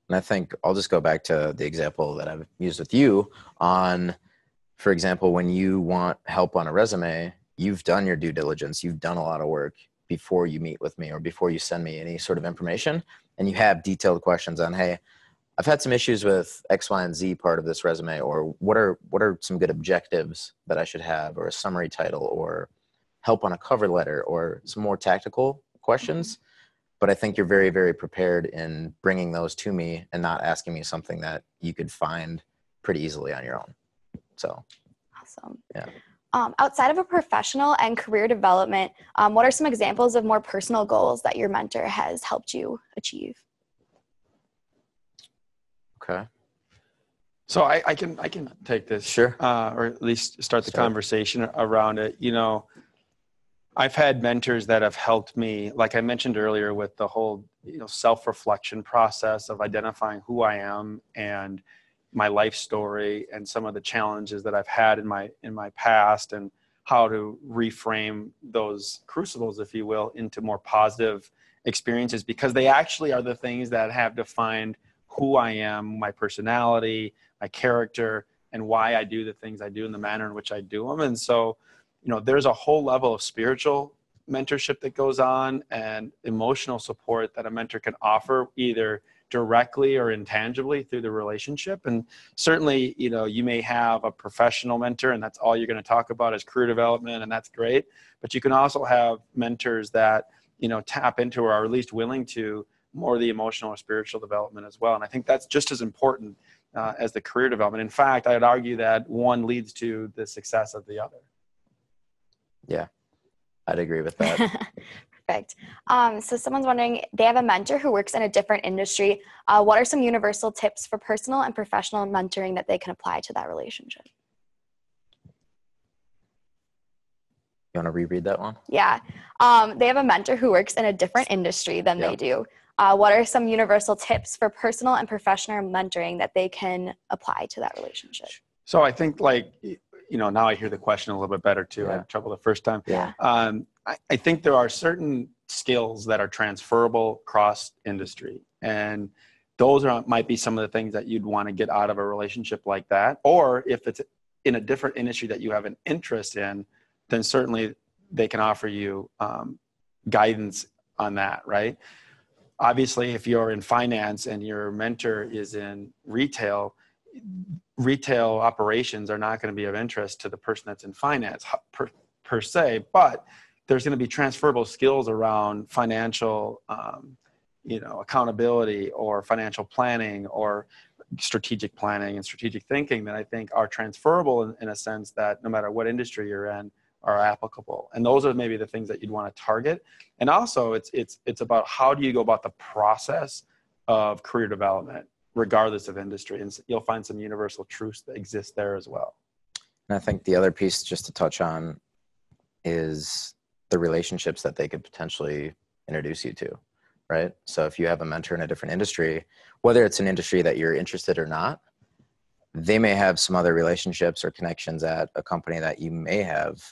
And I think I'll just go back to the example that I've used with you on, for example, when you want help on a resume, you've done your due diligence, you've done a lot of work before you meet with me or before you send me any sort of information, and you have detailed questions on, hey, I've had some issues with X, Y, and Z part of this resume, or what are some good objectives that I should have, or a summary title, or help on a cover letter, or some more tactical questions. But I think you're very, very prepared in bringing those to me and not asking me something that you could find pretty easily on your own. So awesome. Yeah. Outside of a professional and career development, what are some examples of more personal goals that your mentor has helped you achieve? Okay. So I can take this, Sure. Or at least start the conversation around it. You know, I've had mentors that have helped me, like I mentioned earlier, with the whole, you know, self-reflection process of identifying who I am and my life story and some of the challenges that I've had in my past, and how to reframe those crucibles, if you will, into more positive experiences, because they actually are the things that have defined who I am, my personality, my character, and why I do the things I do in the manner in which I do them. And so, you know, there's a whole level of spiritual mentorship that goes on, and emotional support that a mentor can offer, either directly or intangibly through the relationship. And certainly, you know, you may have a professional mentor and that's all you're going to talk about is career development, and that's great. But you can also have mentors that, you know, tap into, or are at least willing to, more the emotional or spiritual development as well. And I think that's just as important as the career development. In fact, I'd argue that one leads to the success of the other. Yeah, I'd agree with that. Perfect. So someone's wondering, they have a mentor who works in a different industry. What are some universal tips for personal and professional mentoring that they can apply to that relationship? You want to reread that one? Yeah. They have a mentor who works in a different industry than they do. What are some universal tips for personal and professional mentoring that they can apply to that relationship? So I think, like, you know, now I hear the question a little bit better too. I had trouble the first time. Yeah. I think there are certain skills that are transferable across industry, and those might be some of the things that you'd want to get out of a relationship like that. Or if it's in a different industry that you have an interest in, then certainly they can offer you guidance on that, right? Obviously, if you're in finance and your mentor is in retail operations are not going to be of interest to the person that's in finance per se, but there's going to be transferable skills around financial, you know, accountability or financial planning or strategic planning and strategic thinking that I think are transferable in a sense that no matter what industry you're in are applicable. And those are maybe the things that you'd want to target. And also it's about how do you go about the process of career development, regardless of industry. And you'll find some universal truths that exist there as well. And I think the other piece just to touch on is the relationships that they could potentially introduce you to, right? So if you have a mentor in a different industry, whether it's an industry that you're interested or not, they may have some other relationships or connections at a company that you may have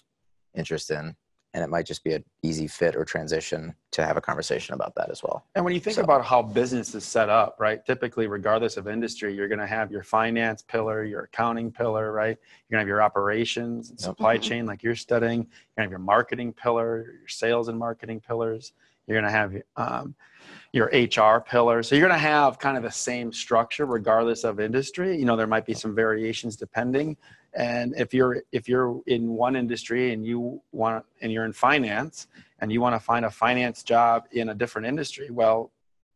interest in. and it might just be an easy fit or transition to have a conversation about that as well. And when you think So- about how business is set up, right? Typically, regardless of industry, you're going to have your finance pillar, your accounting pillar, right? You're going to have your operations and supply chain, like you're studying. You're going to have your marketing pillar, your sales and marketing pillars. You're going to have your HR pillar. So you're going to have kind of the same structure regardless of industry. You know, there might be some variations depending. And if you're in one industry and you're in finance and you want to find a finance job in a different industry, well,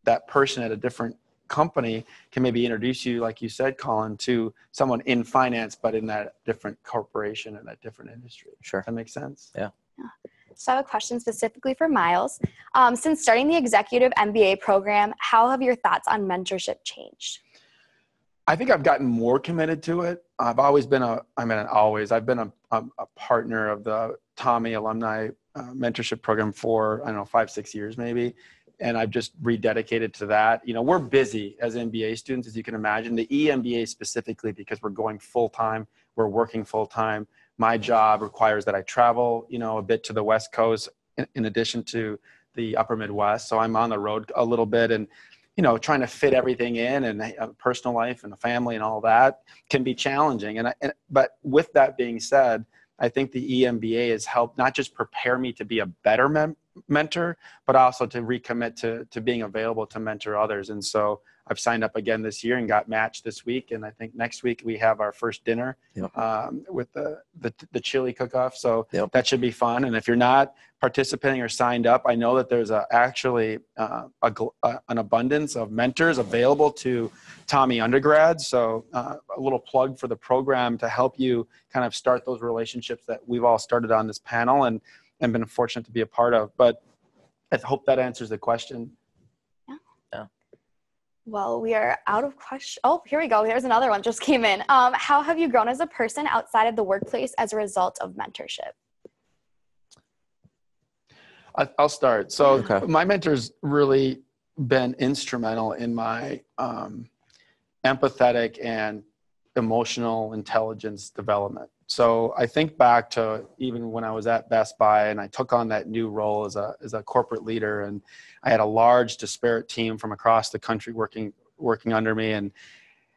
that person at a different company can maybe introduce you, like you said, Colin, to someone in finance, but in that different corporation and that different industry. Sure. Does that make sense? Yeah. So I have a question specifically for Miles. Since starting the executive MBA program, how have your thoughts on mentorship changed? I think I've gotten more committed to it. I've been a partner of the Tommy Alumni Mentorship Program for, 5-6 years maybe. And I've just rededicated to that. You know, we're busy as MBA students, as you can imagine. The EMBA specifically, because we're going full-time, we're working full-time. My job requires that I travel, a bit to the West Coast in addition to the upper Midwest. So I'm on the road a little bit, and trying to fit everything in, and a personal life and a family and all that can be challenging. But with that being said, I think the EMBA has helped not just prepare me to be a better mentor, but also to recommit to being available to mentor others. And so I've signed up again this year and got matched this week. And I think next week we have our first dinner with the chili cook-off. So that should be fun. And if you're not participating or signed up, I know that there's actually an abundance of mentors available to Tommy undergrads. So a little plug for the program to help you kind of start those relationships that we've all started on this panel and been fortunate to be a part of. But I hope that answers the question. Yeah. Well, we are out of questions. Oh, here we go. There's another one just came in. How have you grown as a person outside of the workplace as a result of mentorship? I'll start. So my mentor's really been instrumental in my empathetic and emotional intelligence development. So I think back to even when I was at Best Buy and I took on that new role as a corporate leader, and I had a large disparate team from across the country working under me, and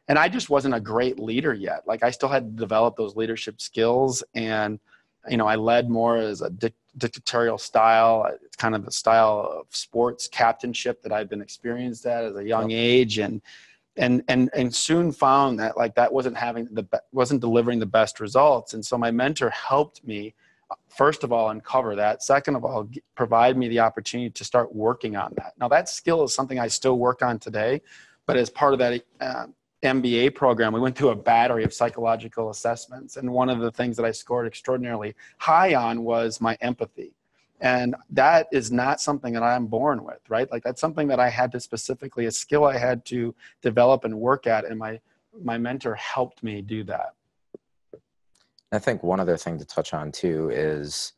I just wasn't a great leader yet. Like I still had to develop those leadership skills, and I led more as a dictatorial style. It's kind of the style of sports captainship that I've been experienced at as a young age, and soon found that that wasn't delivering the best results. And so my mentor helped me, first of all, uncover that. Second of all, provide me the opportunity to start working on that. Now that skill is something I still work on today, but as part of that MBA program, we went through a battery of psychological assessments. And one of the things that I scored extraordinarily high on was my empathy. And that is not something that I'm born with, right? Like that's something that I had to specifically, a skill I had to develop and work at. And my mentor helped me do that. I think one other thing to touch on too is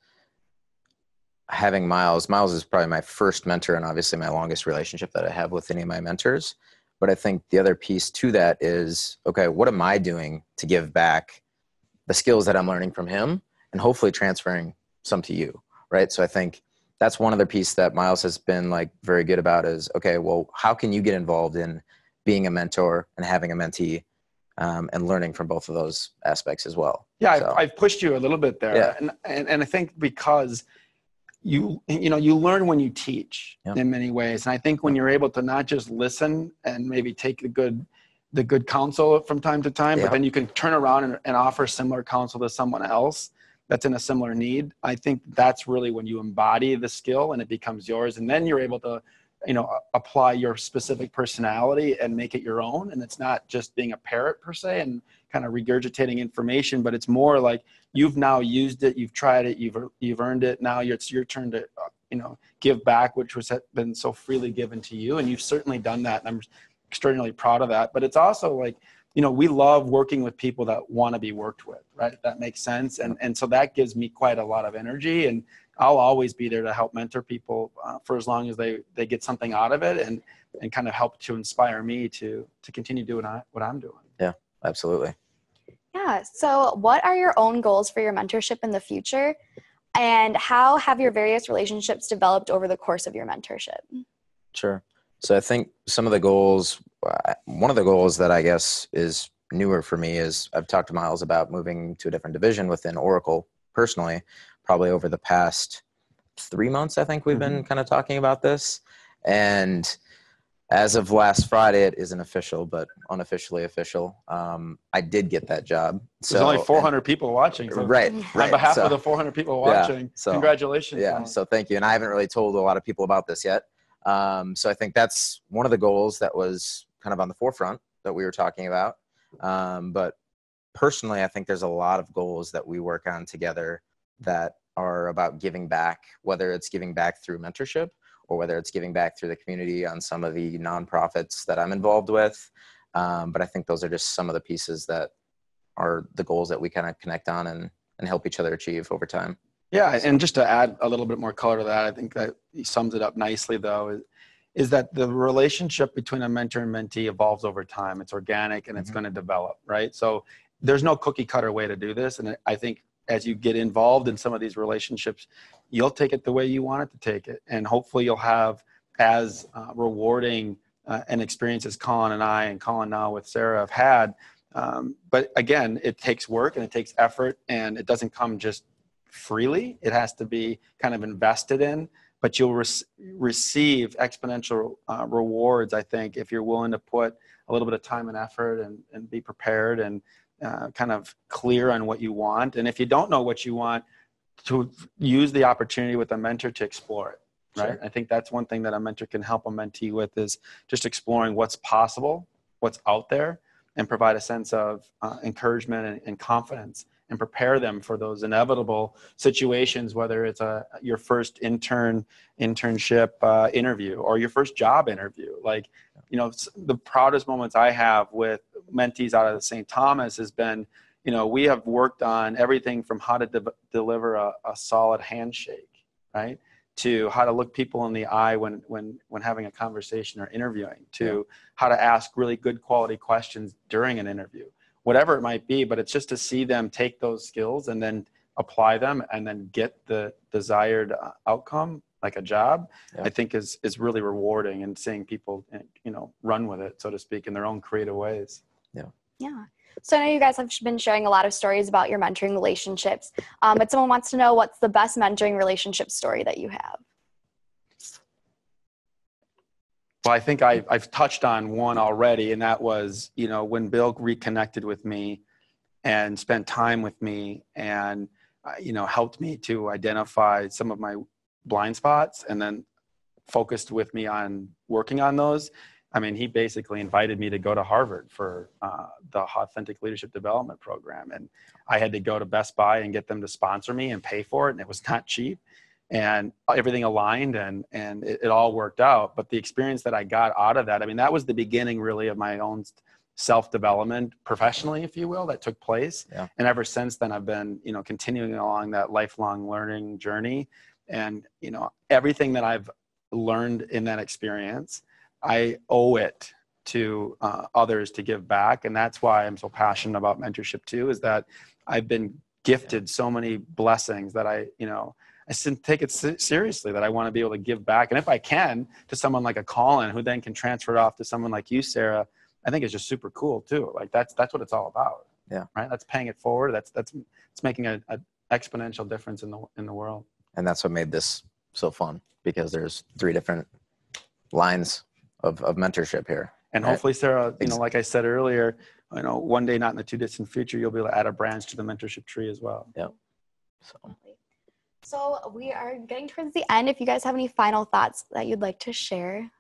having Miles. Miles is probably my first mentor and obviously my longest relationship that I have with any of my mentors. But I think the other piece to that is, okay, what am I doing to give back the skills that I'm learning from him and hopefully transferring some to you? Right. So I think that's one other piece that Miles has been very good about is, okay, well, how can you get involved in being a mentor and having a mentee and learning from both of those aspects as well? Yeah, I've pushed you a little bit there. Yeah. And I think because you learn when you teach in many ways. And I think when you're able to not just listen and maybe take the good counsel from time to time, but then you can turn around and offer similar counsel to someone else that's in a similar need. I think that's really when you embody the skill and it becomes yours. And then you're able to, apply your specific personality and make it your own. And it's not just being a parrot per se and kind of regurgitating information, but it's more like you've now used it, you've tried it, you've earned it. Now it's your turn to, give back, which was been so freely given to you. And you've certainly done that. And I'm extraordinarily proud of that. But it's also we love working with people that want to be worked with, right? If that makes sense. And so that gives me quite a lot of energy, and I'll always be there to help mentor people for as long as they get something out of it and kind of help to inspire me to continue doing what I'm doing. Yeah, absolutely. Yeah. So what are your own goals for your mentorship in the future? And how have your various relationships developed over the course of your mentorship? Sure. So I think some of the goals, one of the goals that I guess is newer for me is I've talked to Miles about moving to a different division within Oracle personally, probably over the past 3 months. I think we've been kind of talking about this. And as of last Friday, it isn't official, but unofficially official. I did get that job. There's only 400 people watching. So right. On behalf of the 400 people watching, congratulations. Yeah. So thank you. And I haven't really told a lot of people about this yet. So I think that's one of the goals that was kind of on the forefront that we were talking about. But personally, I think there's a lot of goals that we work on together that are about giving back, whether it's giving back through mentorship or whether it's giving back through the community on some of the nonprofits that I'm involved with. But I think those are just some of the pieces that are the goals that we kind of connect on and help each other achieve over time. Yeah, and just to add a little bit more color to that, I think that he sums it up nicely, though, is that the relationship between a mentor and mentee evolves over time. It's organic and it's going to develop, right? So there's no cookie cutter way to do this. And I think as you get involved in some of these relationships, you'll take it the way you want it to take it. And hopefully you'll have as rewarding an experience as Colin and I and Colin now with Sarah have had. But again, it takes work and it takes effort, and it doesn't come just freely. It has to be kind of invested in, but you'll receive exponential rewards, I think, if you're willing to put a little bit of time and effort and be prepared and kind of clear on what you want. And if you don't know what you want, to use the opportunity with a mentor to explore it, right? Sure. I think that's one thing that a mentor can help a mentee with, is just exploring what's possible, what's out there, and provide a sense of encouragement and confidence, and prepare them for those inevitable situations, whether it's your first internship interview or your first job interview. Like, you know, the proudest moments I have with mentees out of St. Thomas has been, you know, we have worked on everything from how to deliver a solid handshake, right, to how to look people in the eye when having a conversation or interviewing, to how to ask really good quality questions during an interview, whatever it might be. But it's just to see them take those skills and then apply them and then get the desired outcome, like a job, I think is really rewarding, and seeing people, you know, run with it, so to speak, in their own creative ways. Yeah. So I know you guys have been sharing a lot of stories about your mentoring relationships, but someone wants to know, what's the best mentoring relationship story that you have? Well, I think I've touched on one already, and that was, you know, when Bill reconnected with me and spent time with me and, you know, helped me to identify some of my blind spots and then focused with me on working on those. I mean, he basically invited me to go to Harvard for the Authentic Leadership Development Program. And I had to go to Best Buy and get them to sponsor me and pay for it. And it was not cheap. And everything aligned and it all worked out. But the experience that I got out of that, I mean, that was the beginning really of my own self-development professionally, if you will, that took place. Yeah. And ever since then, I've been, you know, continuing along that lifelong learning journey. And, you know, everything that I've learned in that experience, I owe it to others to give back. And that's why I'm so passionate about mentorship too, is that I've been gifted so many blessings that I take it seriously, that I want to be able to give back. And if I can, to someone like a Colin, who then can transfer it off to someone like you, Sarah, I think it's just super cool too. Like that's what it's all about. Yeah. Right. That's paying it forward. It's making an exponential difference in the world. And that's what made this so fun, because there's 3 different lines of mentorship here. And hopefully, Sarah, you know, like I said earlier, you know, one day, not in the too distant future, you'll be able to add a branch to the mentorship tree as well. Yeah. So we are getting towards the end. If you guys have any final thoughts that you'd like to share.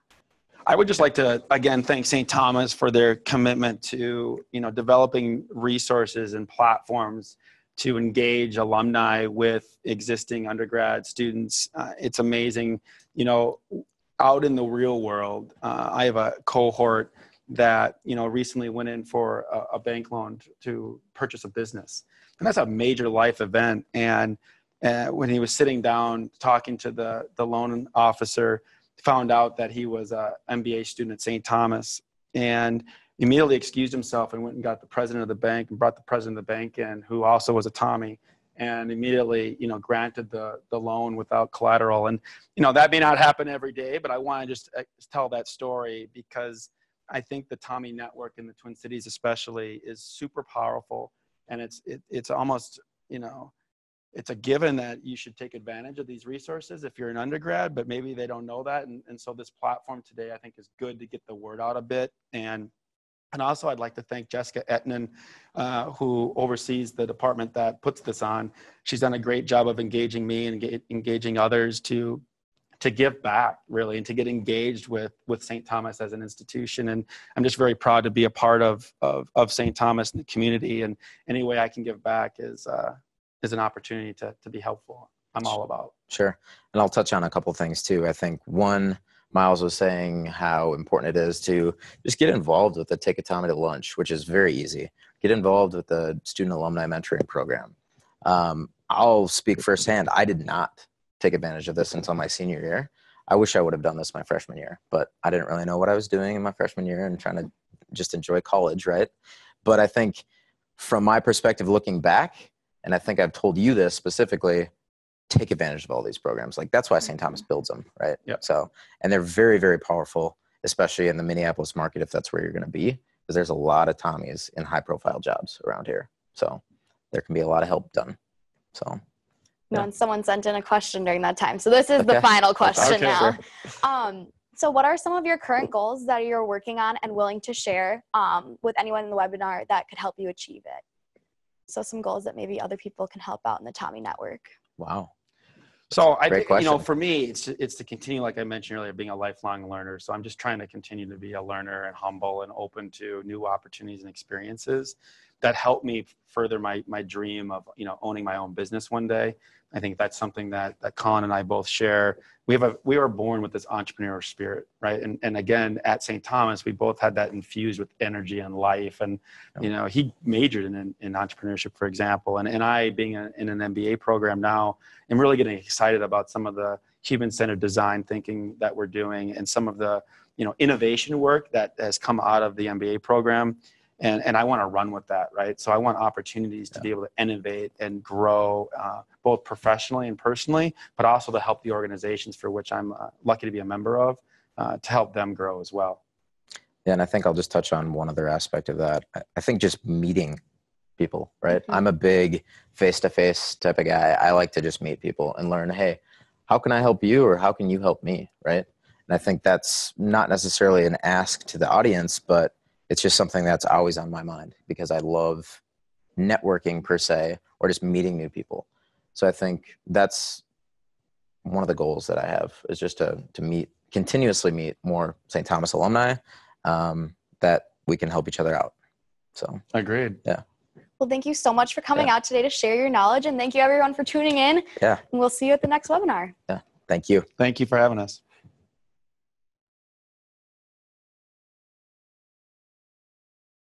I would just like to, again, thank St. Thomas for their commitment to, you know, developing resources and platforms to engage alumni with existing undergrad students. It's amazing, you know, out in the real world. I have a cohort that, you know, recently went in for a bank loan to purchase a business. And that's a major life event. And when he was sitting down talking to the loan officer, found out that he was an MBA student at St. Thomas, and immediately excused himself and went and got the president of the bank and brought the president of the bank in, who also was a Tommy, and immediately, granted the loan without collateral. And, that may not happen every day, but I want to just tell that story because I think the Tommy network in the Twin Cities especially is super powerful. And it's almost, it's a given that you should take advantage of these resources if you're an undergrad, but maybe they don't know that. And so this platform today, I think, is good to get the word out a bit. And also I'd like to thank Jessica Etnan, who oversees the department that puts this on. She's done a great job of engaging me and engaging others to give back, really, and to get engaged with St. Thomas as an institution. And I'm just very proud to be a part of St. Thomas and the community. And any way I can give back is an opportunity to be helpful. I'm all about. Sure. And I'll touch on a couple things too. I think one, Miles was saying how important it is to just get involved with the Take a Tommy to Lunch, which is very easy. Get involved with the student-alumni mentoring program. I'll speak firsthand. I did not take advantage of this until my senior year. I wish I would have done this my freshman year, but I didn't really know what I was doing in my freshman year and trying to just enjoy college, right? But I think from my perspective looking back, and I think I've told you this specifically, take advantage of all these programs. Like that's why St. Thomas builds them, right? Yep. So, and they're very, very powerful, especially in the Minneapolis market, if that's where you're going to be, because there's a lot of Tommies in high profile jobs around here. So there can be a lot of help done. So. No, and someone sent in a question during that time. So this is the final question now. Sure. So what are some of your current goals that you're working on and willing to share with anyone in the webinar that could help you achieve it? So some goals that maybe other people can help out in the Tommy network. Wow. So for me, it's to continue, like I mentioned earlier, being a lifelong learner. So I'm just trying to continue to be a learner and humble and open to new opportunities and experiences that help me further my dream of, owning my own business one day. I think that's something that Colin and I both share. We were born with this entrepreneurial spirit, right? And again, at St. Thomas, we both had that infused with energy and life. And, he majored in entrepreneurship, for example. And I, being in an MBA program now, am really getting excited about some of the human-centered design thinking that we're doing and some of the, innovation work that has come out of the MBA program. And I want to run with that, right? So I want opportunities to be able to innovate and grow both professionally and personally, but also to help the organizations for which I'm lucky to be a member of, to help them grow as well. Yeah, and I think I'll just touch on one other aspect of that. I think just meeting people, right? Mm-hmm. I'm a big face-to-face type of guy. I like to just meet people and learn, hey, how can I help you or how can you help me, right? And I think that's not necessarily an ask to the audience, but it's just something that's always on my mind because I love networking per se, or just meeting new people. So I think that's one of the goals that I have is just to continuously meet more St. Thomas alumni that we can help each other out. So agreed. Yeah. Well, thank you so much for coming out today to share your knowledge, and thank you everyone for tuning in. Yeah. And we'll see you at the next webinar. Yeah. Thank you. Thank you for having us.